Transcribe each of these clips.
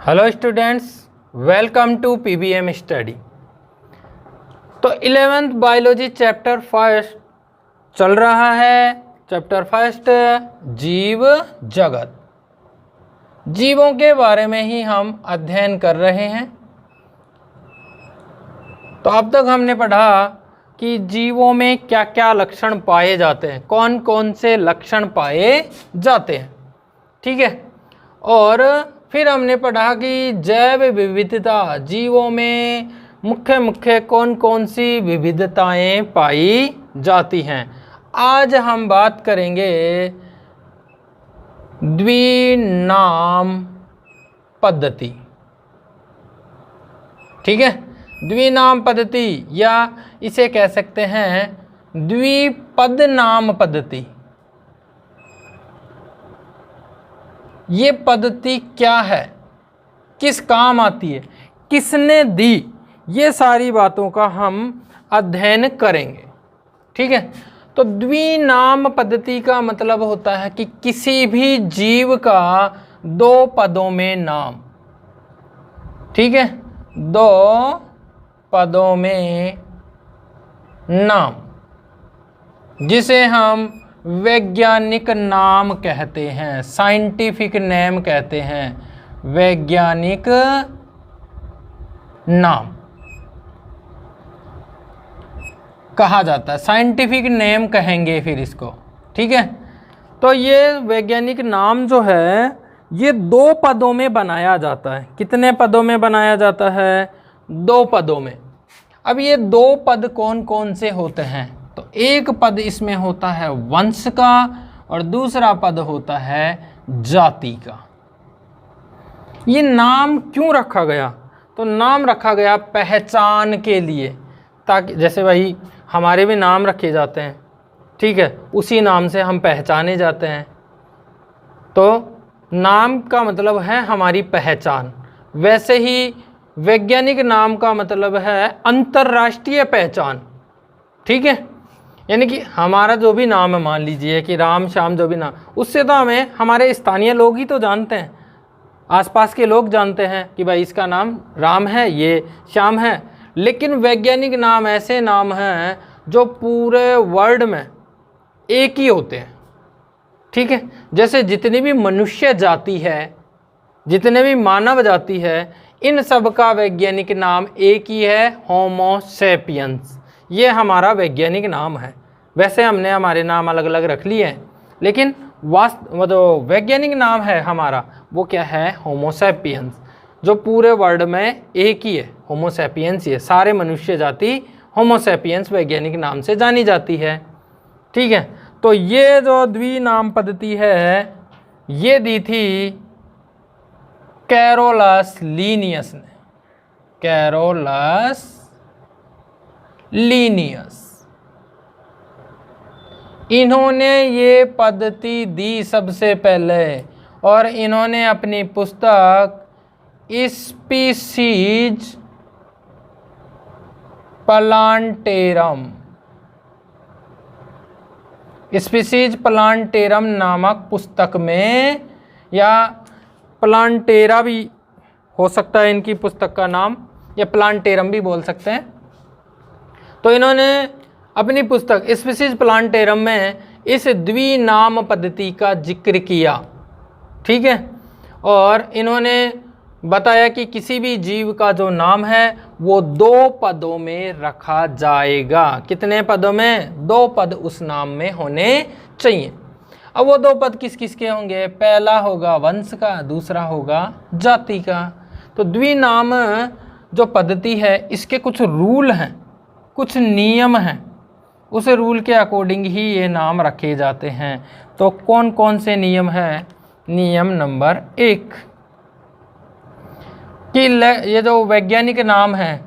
Hello students, welcome to PBM study. तो 11th biology chapter first चल रहा है। चैप्टर फर्स्ट जीव जगत, जीवों के बारे में ही हम अध्ययन कर रहे हैं। तो अब तक हमने पढ़ा कि जीवों में क्या क्या लक्षण पाए जाते हैं, कौन कौन से लक्षण पाए जाते हैं, ठीक है। और फिर हमने पढ़ा कि जैव विविधता, जीवों में मुख्य कौन कौन सी विविधताएं पाई जाती हैं। आज हम बात करेंगे द्विनाम पद्धति, ठीक है। द्विनाम पद्धति या इसे कह सकते हैं द्विपद नाम पद्धति। ये पद्धति क्या है, किस काम आती है, किसने दी, ये सारी बातों का हम अध्ययन करेंगे, ठीक है। तो द्विनाम पद्धति का मतलब होता है कि किसी भी जीव का दो पदों में नाम, ठीक है, दो पदों में नाम, जिसे हम वैज्ञानिक नाम कहते हैं, साइंटिफिक नेम कहते हैं, वैज्ञानिक नाम कहा जाता है, साइंटिफिक नेम कहेंगे फिर इसको, ठीक है। तो ये वैज्ञानिक नाम जो है ये दो पदों में बनाया जाता है। कितने पदों में बनाया जाता है? दो पदों में। अब ये दो पद कौन कौन से होते हैं? तो एक पद इसमें होता है वंश का और दूसरा पद होता है जाति का। ये नाम क्यों रखा गया? तो नाम रखा गया पहचान के लिए, ताकि जैसे भाई हमारे भी नाम रखे जाते हैं, ठीक है, उसी नाम से हम पहचाने जाते हैं। तो नाम का मतलब है हमारी पहचान। वैसे ही वैज्ञानिक नाम का मतलब है अंतर्राष्ट्रीय पहचान, ठीक है। यानी कि हमारा जो भी नाम है, मान लीजिए कि राम श्याम, जो भी नाम, उससे तो हमें हमारे स्थानीय लोग ही तो जानते हैं, आसपास के लोग जानते हैं कि भाई इसका नाम राम है, ये श्याम है। लेकिन वैज्ञानिक नाम ऐसे नाम हैं जो पूरे वर्ल्ड में एक ही होते हैं, ठीक है। जैसे जितनी भी मनुष्य जाति है, जितने भी मानव जाति है, इन सब का वैज्ञानिक नाम एक ही है, होमो सेपियंस। ये हमारा वैज्ञानिक नाम है। वैसे हमने हमारे नाम अलग अलग रख लिए हैं, लेकिन वो जो वैज्ञानिक नाम है हमारा, वो क्या है? होमो सेपियंस, जो पूरे वर्ल्ड में एक ही है, होमो सेपियंस। ये सारे मनुष्य जाति होमो सेपियंस वैज्ञानिक नाम से जानी जाती है, ठीक है। तो ये जो द्विनाम पद्धति है, ये दी थी कैरोलस लीनियस ने, कैरोलस लीनियस। इन्होंने ये पद्धति दी सबसे पहले, और इन्होंने अपनी पुस्तक स्पीसीज प्लांटेरम, स्पीसीज प्लांटेरम नामक पुस्तक में, या प्लांटेरा भी हो सकता है इनकी पुस्तक का नाम, या प्लांटेरम भी बोल सकते हैं। तो इन्होंने अपनी पुस्तक स्पीसीज प्लांटेरम में इस द्विनाम पद्धति का जिक्र किया, ठीक है। और इन्होंने बताया कि किसी भी जीव का जो नाम है वो दो पदों में रखा जाएगा। कितने पदों में? दो पद उस नाम में होने चाहिए। अब वो दो पद किस किस के होंगे? पहला होगा वंश का, दूसरा होगा जाति का। तो द्विनाम जो पद्धति है, इसके कुछ रूल हैं, कुछ नियम हैं, उस रूल के अकॉर्डिंग ही ये नाम रखे जाते हैं। तो कौन कौन से नियम हैं? नियम नंबर 1 कि ये जो वैज्ञानिक नाम है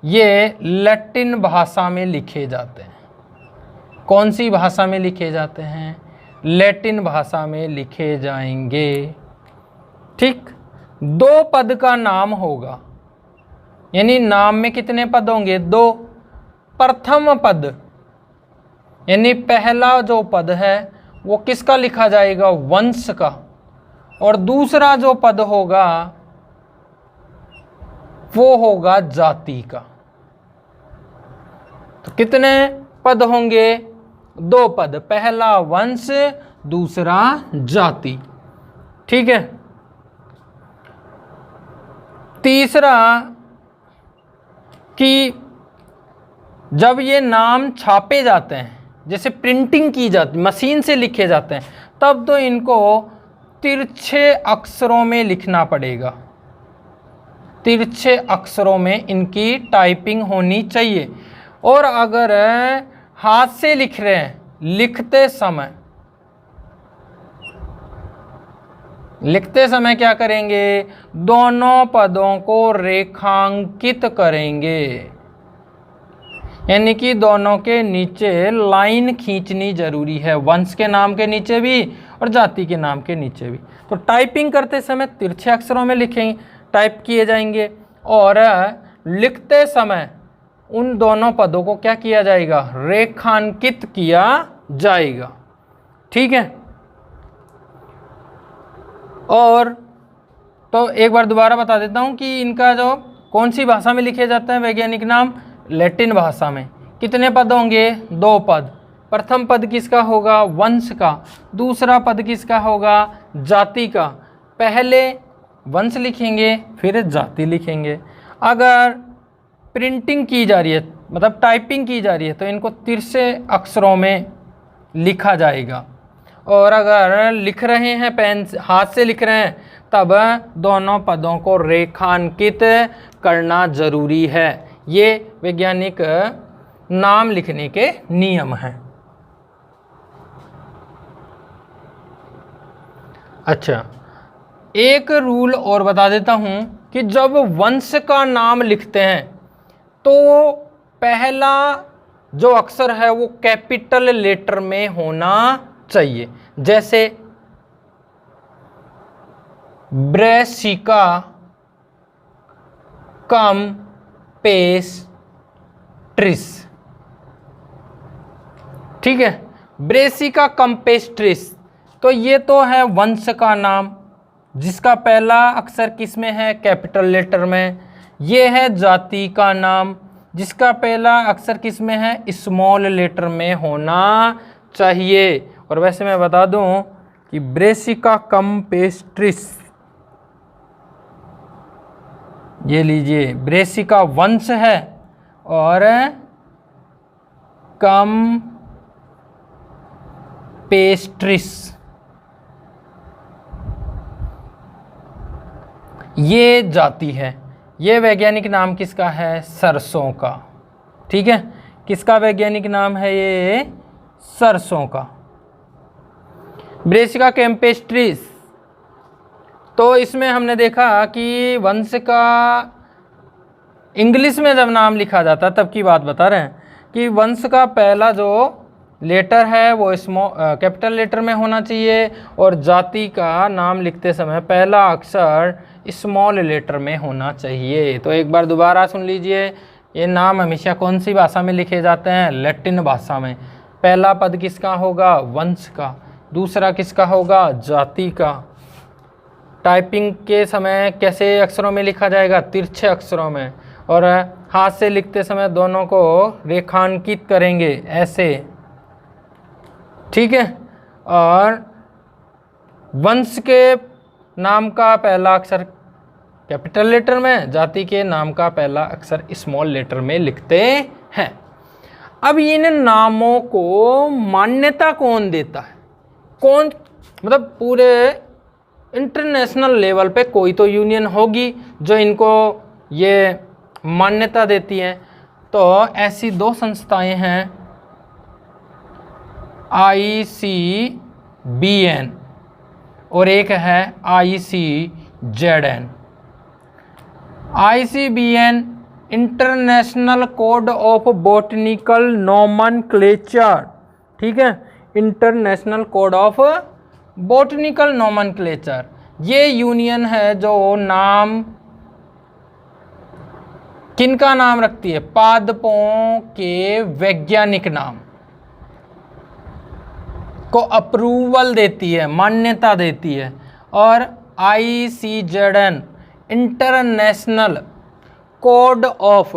ये लैटिन भाषा में लिखे जाते हैं। कौन सी भाषा में लिखे जाते हैं? लैटिन भाषा में लिखे जाएंगे, ठीक। दो पद का नाम होगा, यानी नाम में कितने पद होंगे? दो। प्रथम पद यानी पहला जो पद है वो किसका लिखा जाएगा? वंश का। और दूसरा जो पद होगा वो होगा जाति का। तो कितने पद होंगे? 2 पद, पहला वंश, दूसरा जाति। ठीक है। तीसरा कि जब ये नाम छापे जाते हैं, जैसे प्रिंटिंग की जाती, मशीन से लिखे जाते हैं, तब तो इनको तिरछे अक्षरों में लिखना पड़ेगा। तिरछे अक्षरों में इनकी टाइपिंग होनी चाहिए। और अगर हाथ से लिख रहे हैं, लिखते समय क्या करेंगे? दोनों पदों को रेखांकित करेंगे, यानी कि दोनों के नीचे लाइन खींचनी जरूरी है, वंश के नाम के नीचे भी और जाति के नाम के नीचे भी। तो टाइपिंग करते समय तिरछे अक्षरों में लिखेंगे, टाइप किए जाएंगे, और लिखते समय उन दोनों पदों को क्या किया जाएगा? रेखांकित किया जाएगा। ठीक है। और तो एक बार दोबारा बता देता हूं कि इनका जो कौन सी भाषा में लिखे जाते हैं वैज्ञानिक नाम? लैटिन भाषा में। कितने पद होंगे? 2 पद। प्रथम पद किसका होगा? वंश का। दूसरा पद किसका होगा? जाति का। पहले वंश लिखेंगे, फिर जाति लिखेंगे। अगर प्रिंटिंग की जा रही है, मतलब टाइपिंग की जा रही है, तो इनको तिरछे अक्षरों में लिखा जाएगा। और अगर लिख रहे हैं, पेन हाथ से लिख रहे हैं, तब दोनों पदों को रेखांकित करना जरूरी है। ये वैज्ञानिक नाम लिखने के नियम हैं। अच्छा, एक रूल और बता देता हूं कि जब वंश का नाम लिखते हैं तो पहला जो अक्षर है वो कैपिटल लेटर में होना चाहिए। जैसे ब्रेसिका कम्पेस्ट्रिस। ठीक है, ब्रेसिका कम्पेस्ट्रिस। तो ये तो है वंश का नाम, जिसका पहला अक्षर किस में है? कैपिटल लेटर में। ये है जाति का नाम, जिसका पहला अक्षर किस में है? स्मॉल लेटर में होना चाहिए। और वैसे मैं बता दूं कि ब्रेसिका कम्पेस्ट्रिस, ये लीजिए, ब्रेसिका वंश है और कम्पेस्ट्रिस ये जाति है। ये वैज्ञानिक नाम किसका है? सरसों का। ठीक है, किसका वैज्ञानिक नाम है ये? सरसों का, ब्रेसिका कैम्पेस्ट्रिस। तो इसमें हमने देखा कि वंश का इंग्लिश में जब नाम लिखा जाता है तब की बात बता रहे हैं कि वंश का पहला जो लेटर है वो कैपिटल लेटर में होना चाहिए, और जाति का नाम लिखते समय पहला अक्षर स्मॉल लेटर में होना चाहिए। तो एक बार दोबारा सुन लीजिए, ये नाम हमेशा कौन सी भाषा में लिखे जाते हैं? लैटिन भाषा में। पहला पद किसका होगा? वंश का। दूसरा किसका होगा? जाति का। टाइपिंग के समय कैसे अक्षरों में लिखा जाएगा? तिरछे अक्षरों में। और हाथ से लिखते समय दोनों को रेखांकित करेंगे ऐसे। ठीक है, और वंश के नाम का पहला अक्षर कैपिटल लेटर में, जाति के नाम का पहला अक्षर स्मॉल लेटर में लिखते हैं। अब इन नामों को मान्यता कौन देता है? कौन, मतलब पूरे इंटरनेशनल लेवल पे कोई तो यूनियन होगी जो इनको ये मान्यता देती है। तो ऐसी 2 संस्थाएं हैं, ICBN और एक है ICZN। ICBN international code of botanical nomenclature. ठीक है, international code of botanical nomenclature. ये यूनियन है जो नाम, किनका नाम रखती है? पादपों के वैज्ञानिक नाम को अप्रूवल देती है, मान्यता देती है। और ICZN international code of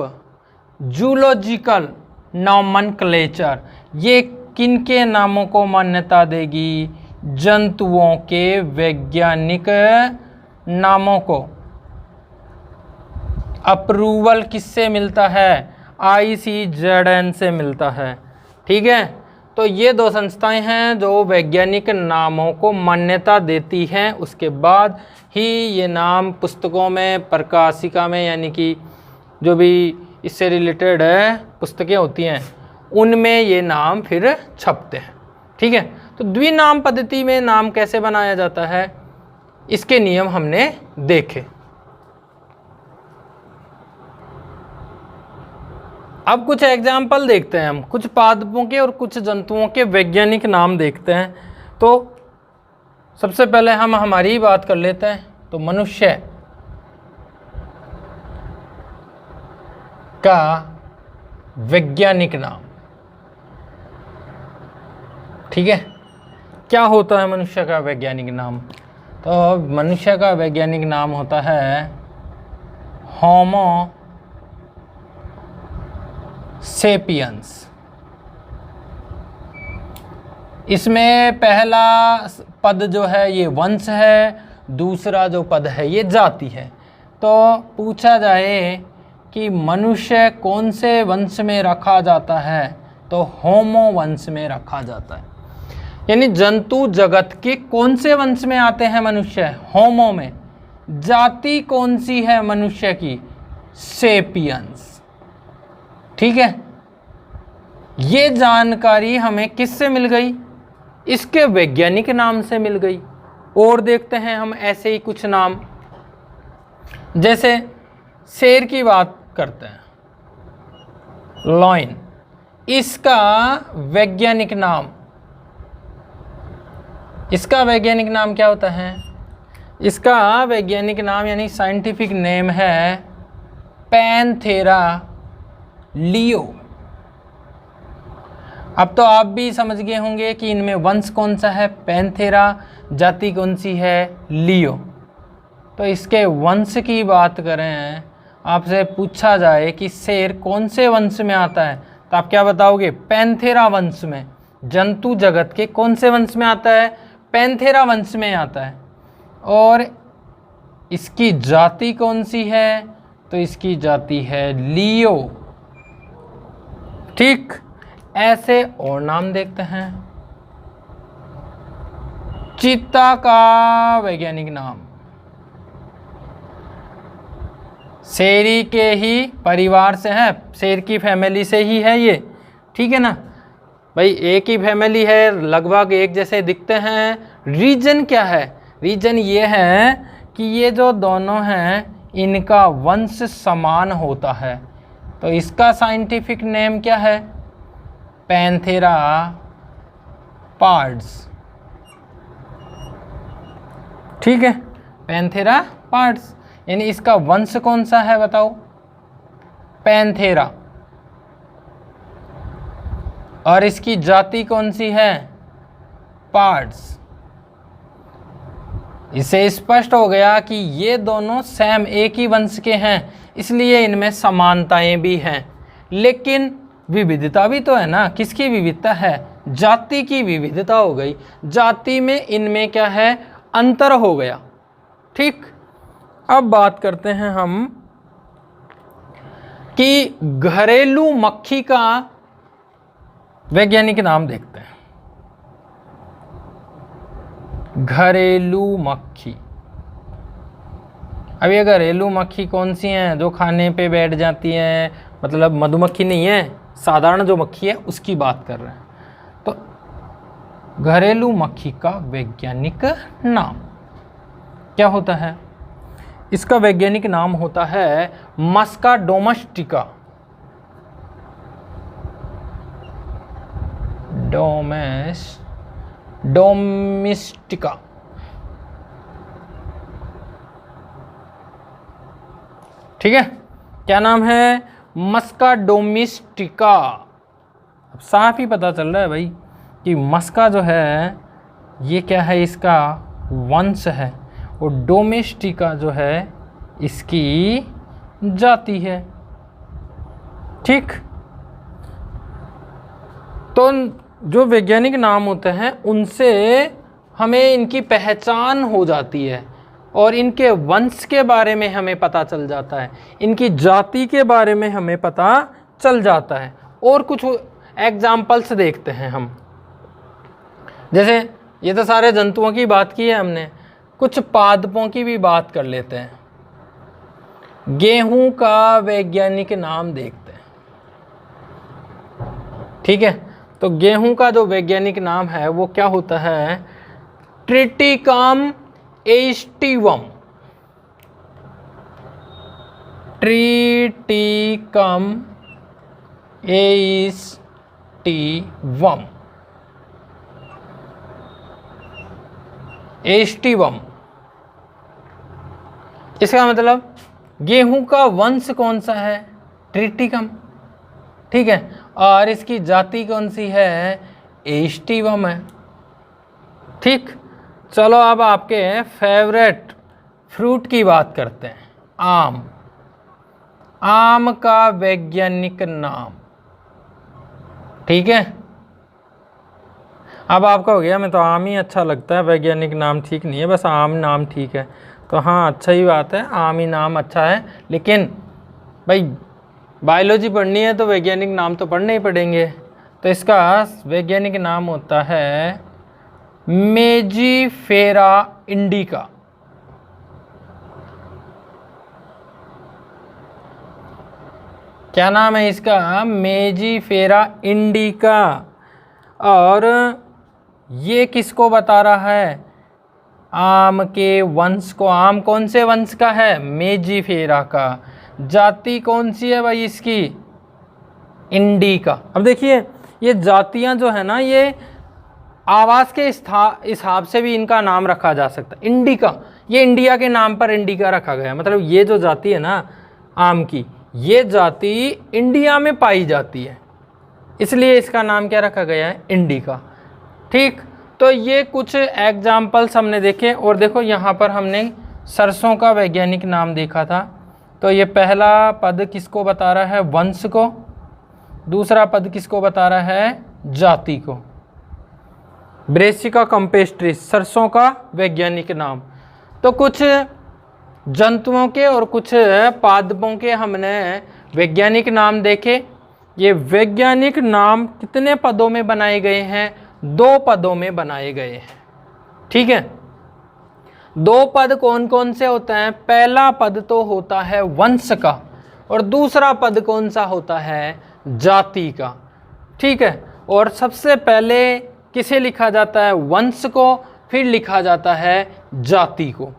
zoological nomenclature, ये किनके नामों को मान्यता देगी? जंतुओं के वैज्ञानिक नामों को अप्रूवल किससे मिलता है? ICZN से मिलता है। ठीक है, तो ये दो संस्थाएं हैं जो वैज्ञानिक नामों को मान्यता देती हैं, उसके बाद ही ये नाम पुस्तकों में, प्रकाशिका में, यानी कि जो भी इससे रिलेटेड है पुस्तकें होती हैं उनमें ये नाम फिर छपते हैं। ठीक है, तो द्विनाम पद्धति में नाम कैसे बनाया जाता है, इसके नियम हमने देखे। अब कुछ एग्जाम्पल देखते हैं हम, कुछ पादपों के और कुछ जंतुओं के वैज्ञानिक नाम देखते हैं। तो सबसे पहले हम हमारी ही बात कर लेते हैं। तो मनुष्य का वैज्ञानिक नाम, ठीक है, क्या होता है मनुष्य का वैज्ञानिक नाम? तो मनुष्य का वैज्ञानिक नाम होता है होमो सेपियंस। इसमें पहला पद जो है ये वंश है, दूसरा जो पद है ये जाति है। तो पूछा जाए कि मनुष्य कौन से वंश में रखा जाता है, तो होमो वंश में रखा जाता है। यानी जंतु जगत के कौन से वंश में आते हैं मनुष्य? होमो में। जाति कौन सी है मनुष्य की? सेपियंस। ठीक है, ये जानकारी हमें किससे मिल गई? इसके वैज्ञानिक नाम से मिल गई। और देखते हैं हम ऐसे ही कुछ नाम, जैसे शेर की बात करते हैं, लॉयन। इसका वैज्ञानिक नाम, इसका वैज्ञानिक नाम क्या होता है? इसका वैज्ञानिक नाम यानी साइंटिफिक नेम है पैंथेरा लियो। अब तो आप भी समझ गए होंगे कि इनमें वंश कौन सा है? पैंथेरा। जाति कौन सी है? लियो। तो इसके वंश की बात करें, आपसे पूछा जाए कि शेर कौन से वंश में आता है, तो आप क्या बताओगे? पैंथेरा वंश में। जंतु जगत के कौन से वंश में आता है? पैंथेरा वंश में आता है। और इसकी जाति कौन सी है? तो इसकी जाति है लियो। ठीक, ऐसे और नाम देखते हैं। चीता का वैज्ञानिक नाम, शेरी के ही परिवार से है, शेर की फैमिली से ही है ये। ठीक है ना भाई, एक ही फैमिली है, लगभग एक जैसे दिखते हैं। रीजन क्या है? रीजन ये है कि ये जो दोनों हैं इनका वंश समान होता है। तो इसका साइंटिफिक नेम क्या है? पैंथेरा पार्ड्स। ठीक है, पैंथेरा पार्ड्स, यानी इसका वंश कौन सा है बताओ? पैंथेरा। और इसकी जाति कौन सी है? पार्ड्स। इससे स्पष्ट हो गया कि ये दोनों सेम एक ही वंश के हैं, इसलिए इनमें समानताएं भी हैं। लेकिन विविधता भी तो है ना। किसकी विविधता है? जाति की विविधता हो गई। जाति में इनमें क्या है? अंतर हो गया। ठीक, अब बात करते हैं हम कि घरेलू मक्खी का वैज्ञानिक नाम देखते हैं। घरेलू मक्खी। अब ये घरेलू मक्खी कौन सी हैं? जो खाने पे बैठ जाती हैं, मतलब मधुमक्खी नहीं है, साधारण जो मक्खी है उसकी बात कर रहे हैं। तो घरेलू मक्खी का वैज्ञानिक नाम क्या होता है? इसका वैज्ञानिक नाम होता है मस्का डोमेस्टिका। डोमेस्टिका। ठीक है, क्या नाम है? मस्का डोमेस्टिका। अब साफ ही पता चल रहा है भाई कि मस्का जो है ये क्या है? इसका वंश है। और डोमेस्टिका जो है इसकी जाति है। ठीक, तो जो वैज्ञानिक नाम होते हैं उनसे हमें इनकी पहचान हो जाती है और इनके वंश के बारे में हमें पता चल जाता है, इनकी जाति के बारे में हमें पता चल जाता है। और कुछ एग्जाम्पल्स देखते हैं हम, जैसे ये तो सारे जंतुओं की बात की है हमने, कुछ पादपों की भी बात कर लेते हैं। गेहूं का वैज्ञानिक नाम देखते हैं। ठीक है, तो गेहूं का जो वैज्ञानिक नाम है वो क्या होता है? Triticum aestivum. Triticum aestivum. Aestivum, इसका मतलब गेहूं का वंश कौन सा है? ट्रिटिकम। ठीक है, और इसकी जाति कौन सी है? एस्टिवम है। ठीक, चलो अब आपके फेवरेट फ्रूट की बात करते हैं, आम। आम का वैज्ञानिक नाम। ठीक है, अब आपका हो गया मैं तो आम ही अच्छा लगता है, वैज्ञानिक नाम ठीक नहीं है, बस आम नाम ठीक है। तो हाँ, अच्छा ही बात है, आम ही नाम अच्छा है, लेकिन भाई बायोलॉजी पढ़नी है तो वैज्ञानिक नाम तो पढ़ने ही पड़ेंगे। तो इसका वैज्ञानिक नाम होता है मेजिफेरा इंडिका। क्या नाम है इसका? मेजिफेरा इंडिका। और ये किसको बता रहा है? आम के वंश को। आम कौन से वंश का है? मेजिफेरा का। जाति कौन सी है भाई इसकी? इंडिका। अब देखिए, ये जातियां जो है ना, ये आवास के हिसाब से भी इनका नाम रखा जा सकता है। इंडिका, ये इंडिया के नाम पर इंडिका रखा गया, मतलब ये जो जाति है ना आम की, ये जाति इंडिया में पाई जाती है, इसलिए इसका नाम क्या रखा गया है? इंडिका। ठीक, तो ये कुछ एग्जाम्पल्स हमने देखे। और देखो यहाँ पर हमने सरसों का वैज्ञानिक नाम देखा था। तो ये पहला पद किसको बता रहा है? वंश को। दूसरा पद किसको बता रहा है? जाति को। ब्रेसिका कैम्पेस्ट्रिस, सरसों का वैज्ञानिक नाम। तो कुछ जंतुओं के और कुछ पादपों के हमने वैज्ञानिक नाम देखे। ये वैज्ञानिक नाम कितने पदों में बनाए गए हैं? 2 पदों में बनाए गए हैं। ठीक है, 2 पद कौन कौन से होते हैं? पहला पद तो होता है वंश का, और दूसरा पद कौन सा होता है? जाति का। ठीक है, और सबसे पहले किसे लिखा जाता है? वंश को, फिर लिखा जाता है जाति को,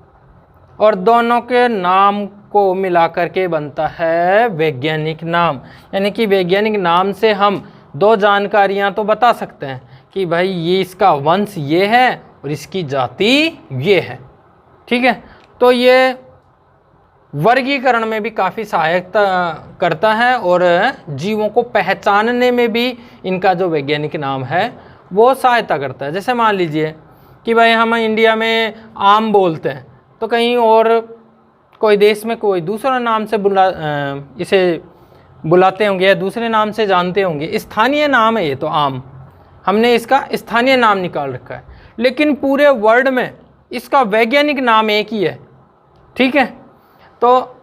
और दोनों के नाम को मिलाकर के बनता है वैज्ञानिक नाम। यानी कि वैज्ञानिक नाम से हम 2 जानकारियां तो बता सकते हैं कि भाई ये इसका वंश ये है और इसकी जाति ये है। ठीक है, तो ये वर्गीकरण में भी काफ़ी सहायता करता है और जीवों को पहचानने में भी इनका जो वैज्ञानिक नाम है वो सहायता करता है। जैसे मान लीजिए कि भाई हम इंडिया में आम बोलते हैं, तो कहीं और कोई देश में कोई दूसरा नाम से इसे बुलाते होंगे या दूसरे नाम से जानते होंगे। स्थानीय नाम है ये तो आम, हमने इसका स्थानीय नाम निकाल रखा है, लेकिन पूरे वर्ल्ड में इसका वैज्ञानिक नाम एक ही है। ठीक है, तो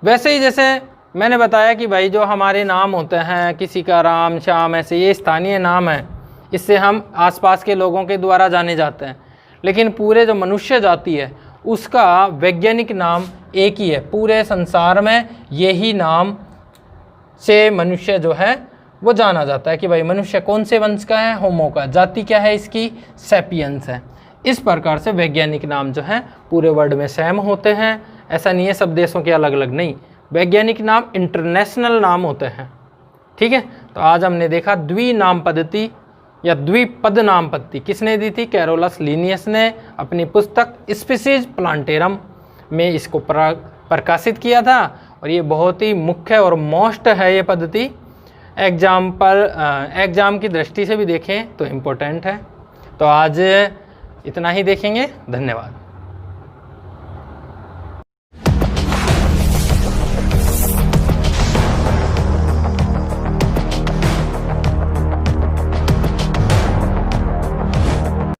वैसे ही जैसे मैंने बताया कि भाई जो हमारे नाम होते हैं, किसी का राम, श्याम, ऐसे ये स्थानीय नाम है, इससे हम आसपास के लोगों के द्वारा जाने जाते हैं। लेकिन पूरे जो मनुष्य जाति है उसका वैज्ञानिक नाम एक ही है। पूरे संसार में यही नाम से मनुष्य जो है वो जाना जाता है कि भाई मनुष्य कौन से वंश का है? होमो का। जाति क्या है इसकी? सैपियंस है। इस प्रकार से वैज्ञानिक नाम जो है पूरे वर्ल्ड में सेम होते हैं। ऐसा नहीं है सब देशों के अलग अलग, नहीं, वैज्ञानिक नाम इंटरनेशनल नाम होते हैं। ठीक है, तो आज हमने देखा द्विनाम पद्धति या द्विपद नाम पद्धति किसने दी थी? कैरोलस लिनियस ने अपनी पुस्तक स्पीसीज प्लांटेरम में इसको प्रकाशित किया था। और ये बहुत ही मुख्य और मोस्ट है ये पद्धति। एग्जाम की दृष्टि से भी देखें तो इम्पोर्टेंट है। तो आज इतना ही देखेंगे। धन्यवाद।